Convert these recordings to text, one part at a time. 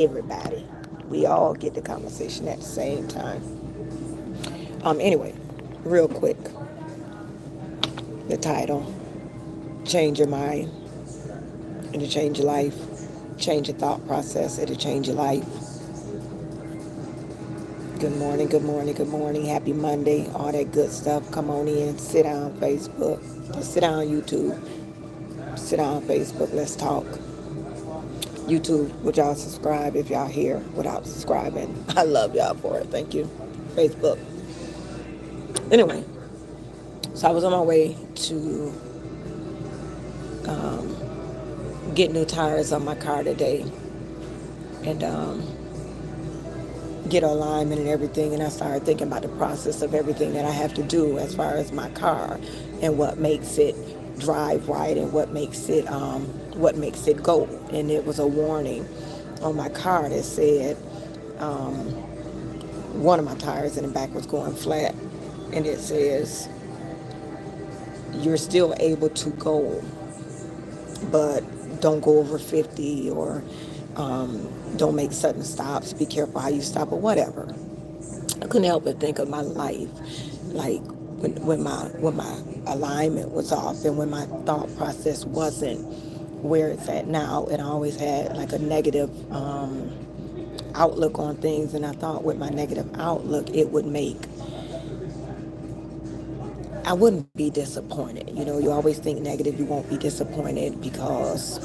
everybody. We all get the conversation at the same time. Anyway, real quick, the title, change your mind, it'll change your life. Change your thought process, it'll change your life. Good morning, good morning, good morning. Happy Monday, all that good stuff. Come on in, sit down, Facebook. Sit down, YouTube. Sit down, Facebook. Let's talk. YouTube, would y'all subscribe if y'all here without subscribing? I love y'all for it. Thank you. Facebook. Anyway, so I was on my way to get new tires on my car today and get alignment and everything. And I started thinking about the process of everything that I have to do as far as my car and what makes it drive right and what makes it go. And it was a warning on my car that said one of my tires in the back was going flat, and it says you're still able to go, but don't go over 50 or don't make sudden stops. Be careful how you stop or whatever. I couldn't help but think of my life, like when my alignment was off and when my thought process wasn't where it's at now, and I always had like a negative outlook on things, and I thought with my negative outlook I wouldn't be disappointed. You know, you always think negative, you won't be disappointed because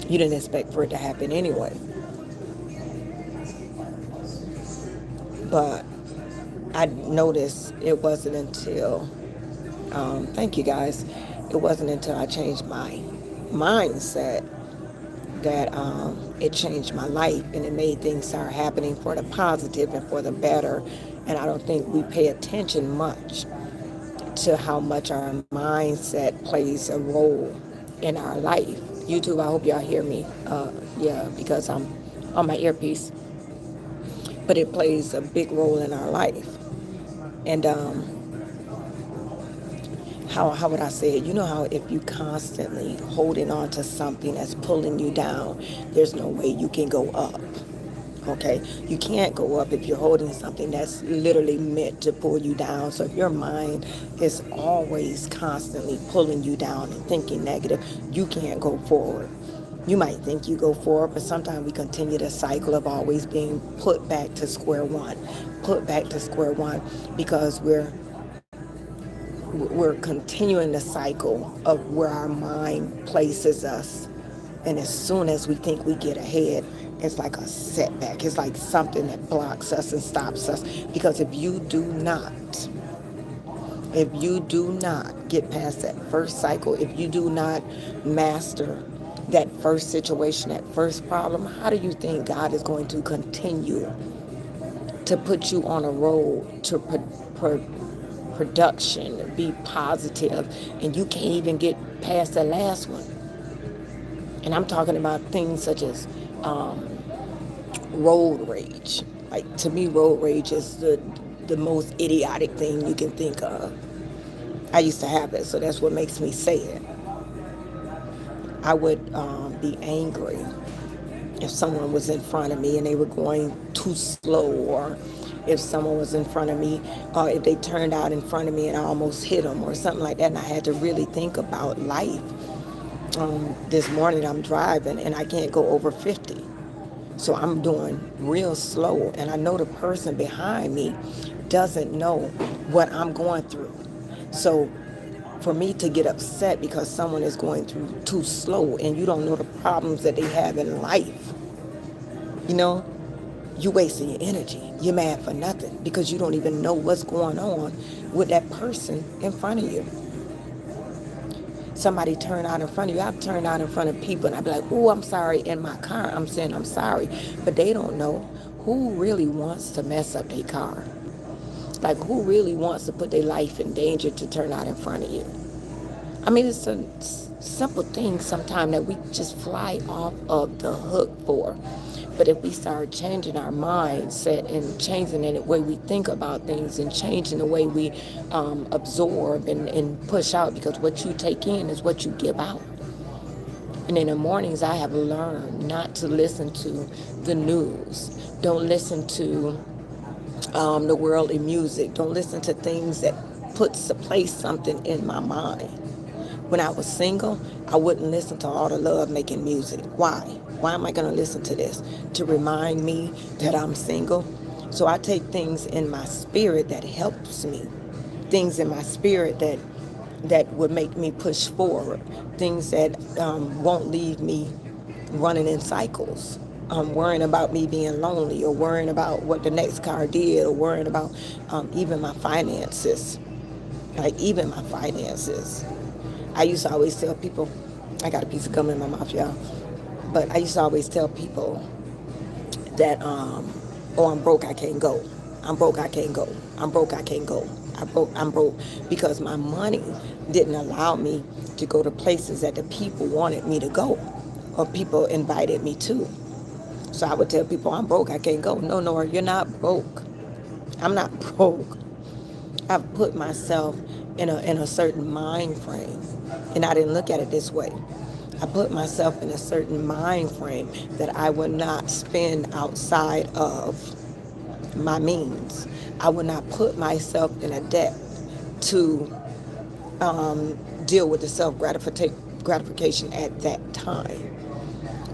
you didn't expect for it to happen anyway. But I noticed it wasn't until, thank you guys, it wasn't until I changed my mindset that it changed my life, and it made things start happening for the positive and for the better. And I don't think we pay attention much to how much our mindset plays a role in our life. YouTube, I hope y'all hear me. Yeah, because I'm on my earpiece. But it plays a big role in our life. And how would I say it? You know how if you constantly holding on to something that's pulling you down, there's no way you can go up. Okay, you can't go up if you're holding something that's literally meant to pull you down. So if your mind is always constantly pulling you down and thinking negative, you can't go forward. You might think you go forward, but sometimes we continue the cycle of always being put back to square one, because we're continuing the cycle of where our mind places us. And as soon as we think we get ahead, it's like a setback. It's like something that blocks us and stops us. Because if you do not get past that first cycle, if you do not master that first situation, that first problem, how do you think God is going to continue to put you on a road to production, be positive, and you can't even get past the last one? And I'm talking about things such as road rage. Like, to me, road rage is the most idiotic thing you can think of. I used to have it, so that's what makes me say it. I would be angry if someone was in front of me and they were going too slow, or if someone was in front of me, or if they turned out in front of me and I almost hit them or something like that. And I had to really think about life. This morning I'm driving and I can't go over 50. So I'm doing real slow, and I know the person behind me doesn't know what I'm going through. So for me to get upset because someone is going through too slow and you don't know the problems that they have in life, you know, you wasting your energy. You're mad for nothing because you don't even know what's going on with that person in front of you. Somebody turn out in front of you. I've turned out in front of people and I'd be like, oh, I'm sorry. In my car, I'm saying I'm sorry. But they don't know who really wants to mess up their car. Like, who really wants to put their life in danger to turn out in front of you? I mean, it's a simple thing sometimes that we just fly off of the hook for. But if we start changing our mindset and changing the way we think about things and changing the way we absorb and push out, because what you take in is what you give out. And in the mornings, I have learned not to listen to the news. Don't listen to the worldly music. Don't listen to things that place something in my mind. When I was single, I wouldn't listen to all the love making music. Why? Why am I going to listen to this? To remind me that I'm single? So I take things in my spirit that helps me. Things in my spirit that would make me push forward. Things that won't leave me running in cycles. Worrying about me being lonely, or worrying about what the next car did, or worrying about even my finances. Like, even my finances. I used to always tell people, I got a piece of gum in my mouth, y'all. But I used to always tell people that, oh, I'm broke, I can't go. I'm broke, I can't go. I'm broke, I can't go. I'm broke because my money didn't allow me to go to places that the people wanted me to go, or people invited me to. So I would tell people, I'm broke, I can't go. No, Nora, you're not broke. I'm not broke. I've put myself in a certain mind frame, and I didn't look at it this way. I put myself in a certain mind frame that I would not spend outside of my means. I would not put myself in a debt to deal with the self gratification at that time.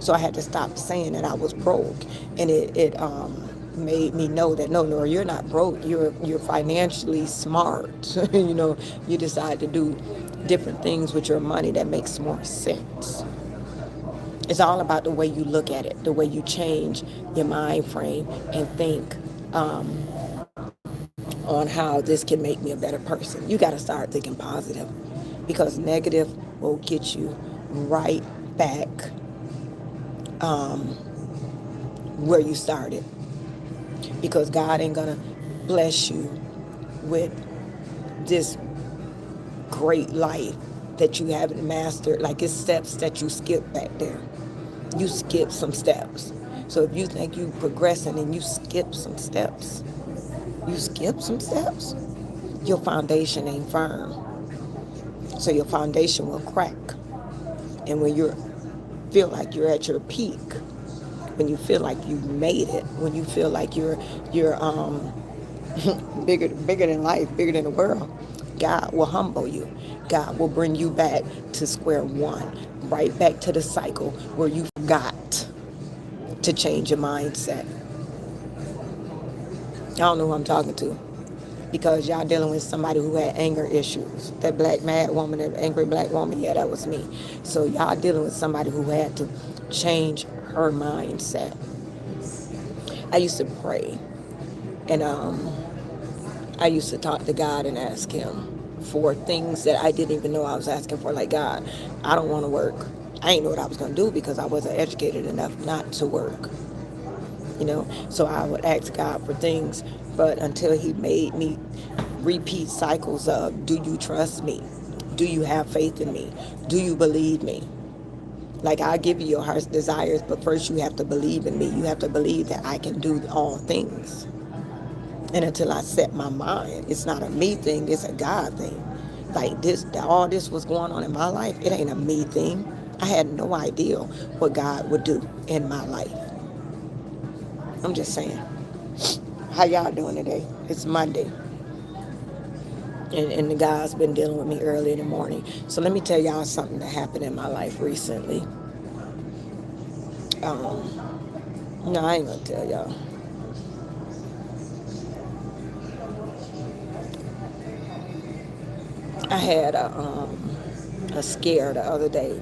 So I had to stop saying that I was broke, and it made me know that no, you're not broke. You're financially smart. You decide to do different things with your money that makes more sense. It's all about the way you look at it, the way you change your mind frame and think on how this can make me a better person. You got to start thinking positive, because negative will get you right back where you started. Because God ain't gonna bless you with this great life that you haven't mastered. Like, it's steps that you skip back there. You skip some steps. So if you think you progressing and you skip some steps, your foundation ain't firm. So your foundation will crack. And when you feel like you're at your peak, when you feel like you made it, when you feel like you're bigger than life, bigger than the world, God will humble you. God will bring you back to square one, right back to the cycle where you forgot to change your mindset. I don't know who I'm talking to, because y'all dealing with somebody who had anger issues. That black mad woman, that angry black woman, yeah, that was me. So y'all dealing with somebody who had to change her mindset. I used to pray, and I used to talk to God and ask Him for things that I didn't even know I was asking for. Like, God, I don't want to work. I didn't know what I was going to do because I wasn't educated enough not to work. So I would ask God for things, but until He made me repeat cycles of, do you trust me? Do you have faith in me? Do you believe me? Like, I'll give you your heart's desires, but first you have to believe in me. You have to believe that I can do all things. And until I set my mind, it's not a me thing, it's a God thing. Like, all this was going on in my life, it ain't a me thing. I had no idea what God would do in my life. I'm just saying. How y'all doing today? It's Monday. And the God's been dealing with me early in the morning. So let me tell y'all something that happened in my life recently. No, I ain't gonna tell y'all. I had a scare the other day.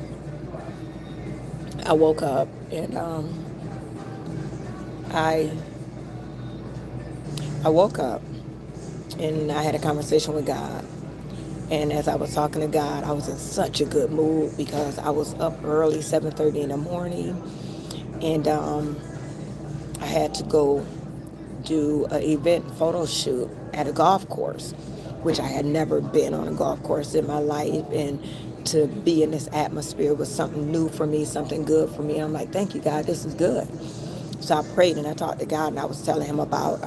I woke up, and I I woke up and I had a conversation with God. And as I was talking to God, I was in such a good mood because I was up early, 7:30 in the morning, and I had to go do an event photo shoot at a golf course, which I had never been on a golf course in my life, and to be in this atmosphere was something new for me, something good for me. I'm like, thank you, God, this is good. So I prayed and I talked to God, and I was telling Him about,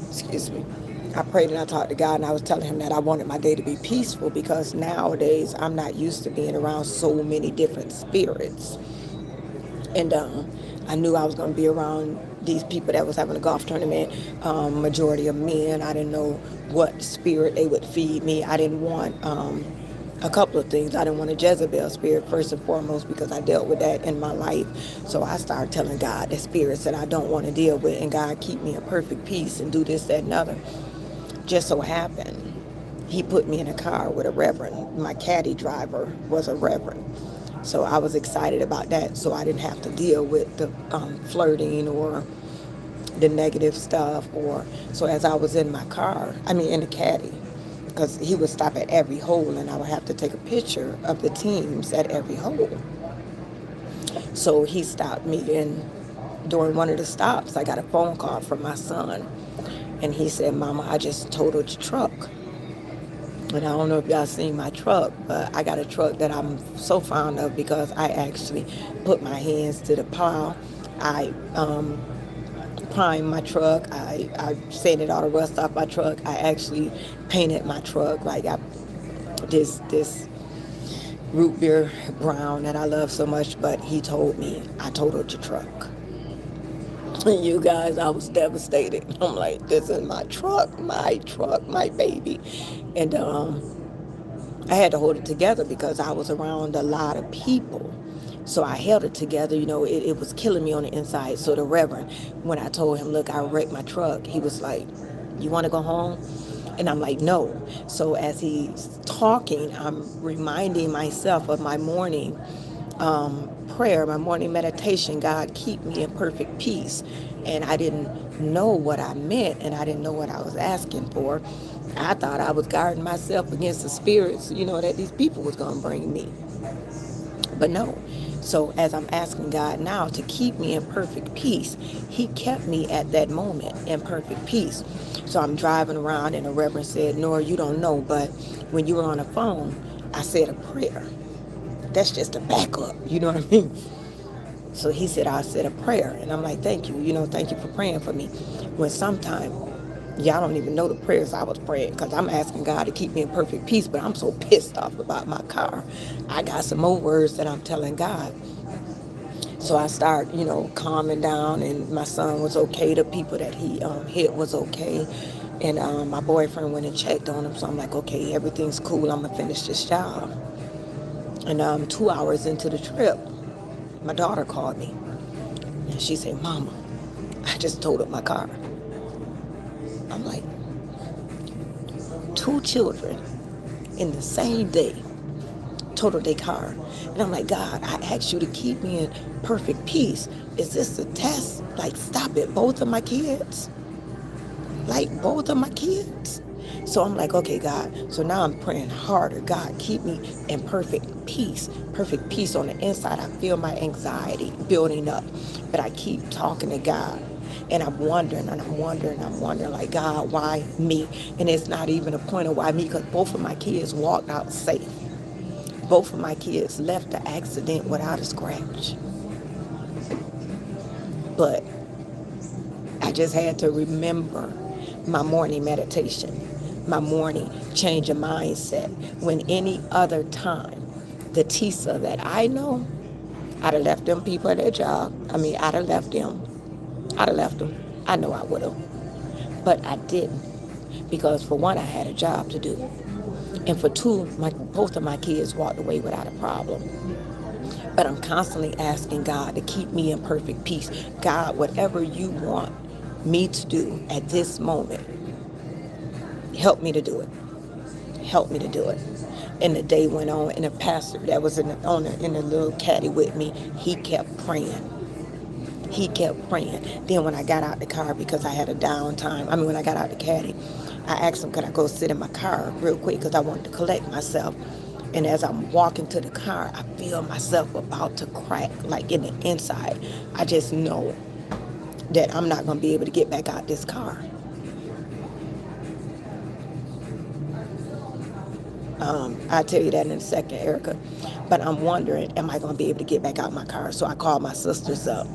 excuse me, I prayed and I talked to God, and I was telling him that I wanted my day to be peaceful because nowadays I'm not used to being around so many different spirits. And I knew I was going to be around these people that was having a golf tournament, majority of men. I didn't know what spirit they would feed me. I didn't want a couple of things. I didn't want a Jezebel spirit, first and foremost, because I dealt with that in my life. So I started telling God the spirits that I don't want to deal with, and God, keep me in perfect peace and do this, that, and other. Just so happened, he put me in a car with a reverend. My caddy driver was a reverend. So I was excited about that, so I didn't have to deal with the flirting or the negative stuff. Or so as I was in my car, I mean in the caddy, because he would stop at every hole, and I would have to take a picture of the teams at every hole. So he stopped me, and during one of the stops, I got a phone call from my son, and he said, "Mama, I just totaled your truck." And I don't know if y'all seen my truck, but I got a truck that I'm so fond of because I actually put my hands to the plow. I primed my truck. I sanded all the rust off my truck. I actually painted my truck like this root beer brown that I love so much. But he told me I totaled your truck. And you guys, I was devastated. I'm like, this is my truck, my baby, and I had to hold it together because I was around a lot of people. So I held it together. It was killing me on the inside. So the Reverend, when I told him, look, I wrecked my truck, he was like, you want to go home? And I'm like, no. So as he's talking, I'm reminding myself of my morning prayer, my morning meditation. God, keep me in perfect peace. And I didn't know what I meant, and I didn't know what I was asking for. I thought I was guarding myself against the spirits, that these people was going to bring me. But no. So as I'm asking God now to keep me in perfect peace, he kept me at that moment in perfect peace. So I'm driving around, and the Reverend said, Nora, you don't know, but when you were on the phone, I said a prayer. That's just a backup. You know what I mean? So he said, I said a prayer. And I'm like, thank you. Thank you for praying for me. When sometime, y'all don't even know the prayers I was praying, because I'm asking God to keep me in perfect peace, but I'm so pissed off about my car. I got some more words that I'm telling God. So I start, calming down, and my son was okay. The people that he hit was okay. And my boyfriend went and checked on him. So I'm like, okay, everything's cool. I'm going to finish this job. And 2 hours into the trip, my daughter called me. And she said, Mama, I just totaled my car. I'm like, two children in the same day totaled their car. And I'm like, God, I asked you to keep me in perfect peace. Is this a test? Like, stop it. Both of my kids? Like, both of my kids? So I'm like, okay, God. So now I'm praying harder. God, keep me in perfect peace. Perfect peace on the inside. I feel my anxiety building up. But I keep talking to God. And I'm wondering, like, God, why me? And it's not even a point of why me, because both of my kids walked out safe. Both of my kids left the accident without a scratch. But I just had to remember my morning meditation, my morning change of mindset. When any other time, the Tisa that I know, I'd have left them people at their job. I'd have left them. I'd have left them. I know I would have. But I didn't. Because for one, I had a job to do. And for two, both of my kids walked away without a problem. But I'm constantly asking God to keep me in perfect peace. God, whatever you want me to do at this moment, help me to do it. Help me to do it. And the day went on, and the pastor that was in the little caddy with me, he kept praying. He kept praying. Then when I got out the car, because I had a downtime, when I got out the caddy, I asked him, could I go sit in my car real quick, because I wanted to collect myself. And as I'm walking to the car, I feel myself about to crack, like in the inside. I just know that I'm not going to be able to get back out this car. I'll tell you that in a second, Erica. But I'm wondering, am I going to be able to get back out my car? So I called my sisters up.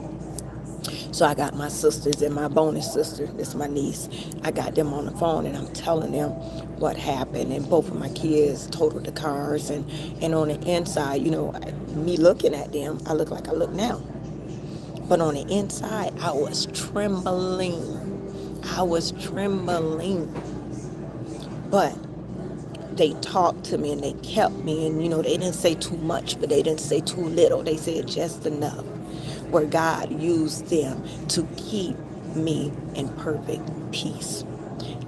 So I got my sisters and my bonus sister, that's my niece. I got them on the phone and I'm telling them what happened. And both of my kids totaled the cars. And on the inside, me looking at them, I look like I look now. But on the inside, I was trembling. I was trembling. But they talked to me and they kept me. And, they didn't say too much, but they didn't say too little. They said just enough where God used them to keep me in perfect peace.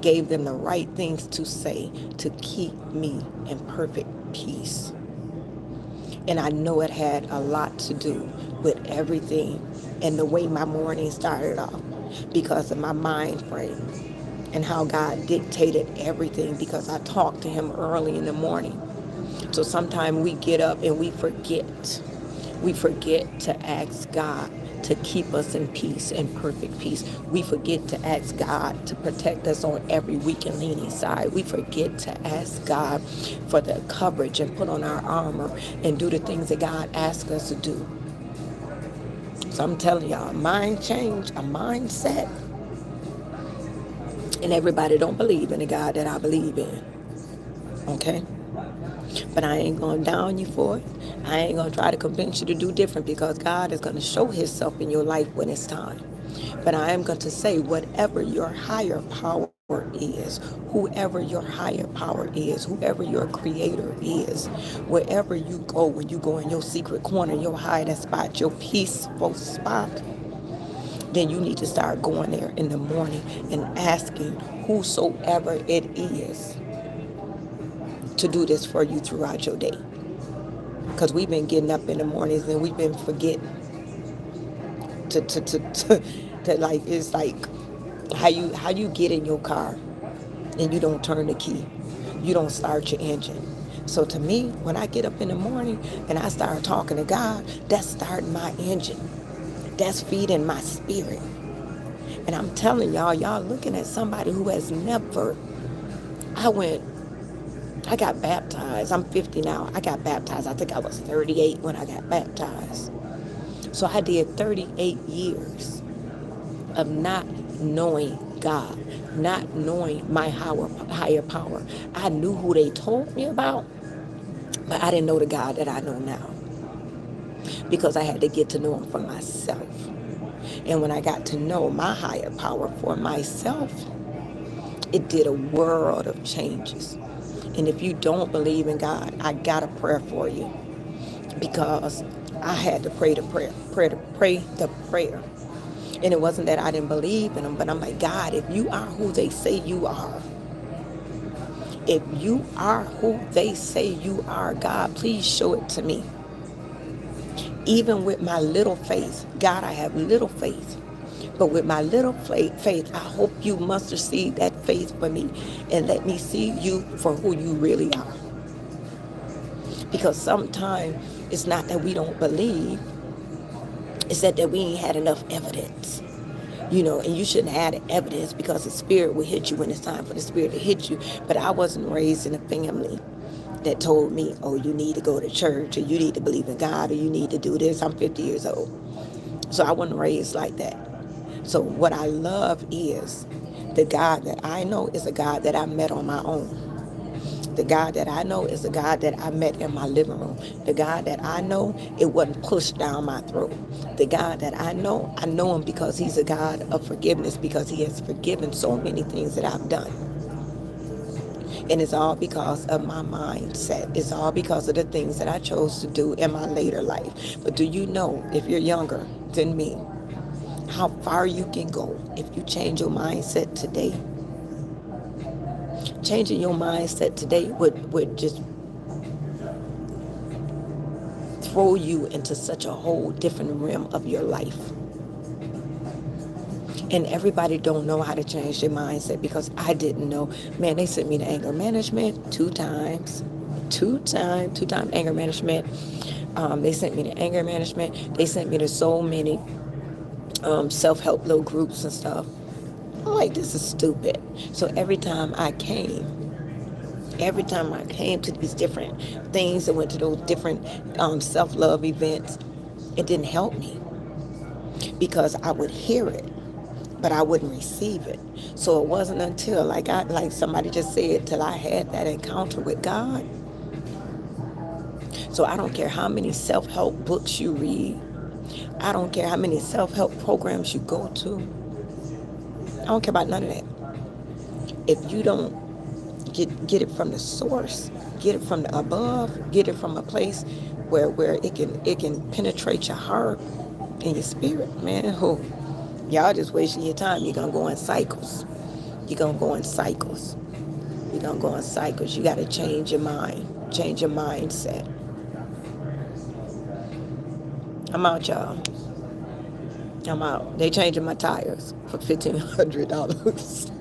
Gave them the right things to say to keep me in perfect peace. And I know it had a lot to do with everything and the way my morning started off because of my mind frame and how God dictated everything because I talked to him early in the morning. So sometimes we get up and we forget. We forget to ask God to keep us in peace and perfect peace. We forget to ask God to protect us on every weak and leaning side. We forget to ask God for the coverage and put on our armor and do the things that God asks us to do. So I'm telling y'all, a mind change, a mindset, and everybody don't believe in the God that I believe in. Okay? But I ain't going to down you for it. I ain't going to try to convince you to do different because God is going to show himself in your life when it's time. But I am going to say, whatever your higher power is, whoever your higher power is, whoever your creator is, wherever you go, when you go in your secret corner, your hiding spot, your peaceful spot, then you need to start going there in the morning and asking whosoever it is to do this for you throughout your day. Because we've been getting up in the mornings and we've been forgetting to like, it's like how you get in your car and you don't turn the key, you don't start your engine. So to me, when I get up in the morning and I start talking to God, that's starting my engine, that's feeding my spirit. And I'm telling y'all looking at somebody who has never, I went, I got baptized. I'm 50 now. I got baptized. I think I was 38 when I got baptized. So I did 38 years of not knowing God, not knowing my higher power. I knew who they told me about, but I didn't know the God that I know now because I had to get to know him for myself. And when I got to know my higher power for myself, it did a world of changes. And if you don't believe in God, I got a prayer for you because I had to pray the pray the prayer. And it wasn't that I didn't believe in him, but I'm like, God, if you are who they say you are, if you are who they say you are, God, please show it to me. Even with my little faith, God, I have little faith. But with my little faith, I hope you mustard seed that faith for me and let me see you for who you really are. Because sometimes it's not that we don't believe, it's that we ain't had enough evidence. And you shouldn't have the evidence because the spirit will hit you when it's time for the spirit to hit you. But I wasn't raised in a family that told me, oh, you need to go to church or you need to believe in God or you need to do this. I'm 50 years old. So I wasn't raised like that. So what I love is the God that I know is a God that I met on my own. The God that I know is the God that I met in my living room. The God that I know, it wasn't pushed down my throat. The God that I know him because he's a God of forgiveness, because he has forgiven so many things that I've done. And it's all because of my mindset. It's all because of the things that I chose to do in my later life. But do you know, if you're younger than me, how far you can go if you change your mindset today? Changing your mindset today would just throw you into such a whole different realm of your life. And everybody don't know how to change their mindset because I didn't know. Man, they sent me to anger management two times anger management. They sent me to anger management. They sent me to so many self-help little groups and stuff. I'm like, this is stupid. So every time I came to these different things and went to those different self-love events, it didn't help me. because I would hear it, but I wouldn't receive it. So it wasn't until like somebody just said, till I had that encounter with God. So I don't care how many self-help books you read. I don't care how many self-help programs you go to. I don't care about none of that. If you don't get it from the source, get it from the above, get it from a place where it can penetrate your heart and your spirit, man. Who y'all just wasting your time. You're gonna go in cycles. You're gonna go in cycles. You're gonna go in cycles. You gotta change your mind, change your mindset. I'm out, y'all. I'm out. They changing my tires for $1,500.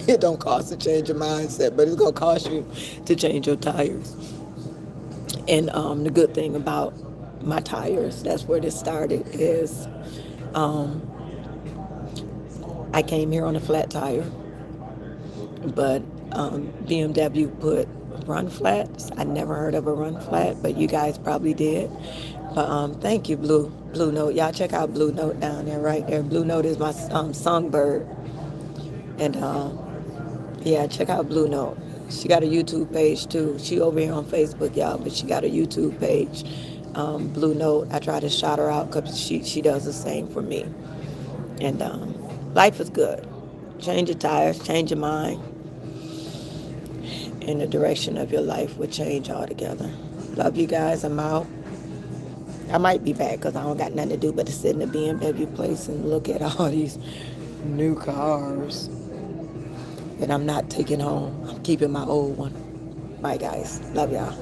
It don't cost to change your mindset, but it's gonna cost you to change your tires. And the good thing about my tires, that's where this started, is um, I came here on a flat tire, but BMW put run flats. I never heard of a run flat, but you guys probably did. But thank you, Blue Note. Y'all check out Blue Note down there, right there. Blue Note is my songbird, and yeah, check out Blue Note. She got a YouTube page too. She over here on Facebook, y'all, but she got a YouTube page. Blue Note. I try to shout her out because she does the same for me. And life is good. Change your tires, change your mind, and the direction of your life will change altogether. Love you guys. I'm out. I might be back because I don't got nothing to do but to sit in the BMW place and look at all these new cars that I'm not taking home. I'm keeping my old one. Bye, guys. Love y'all.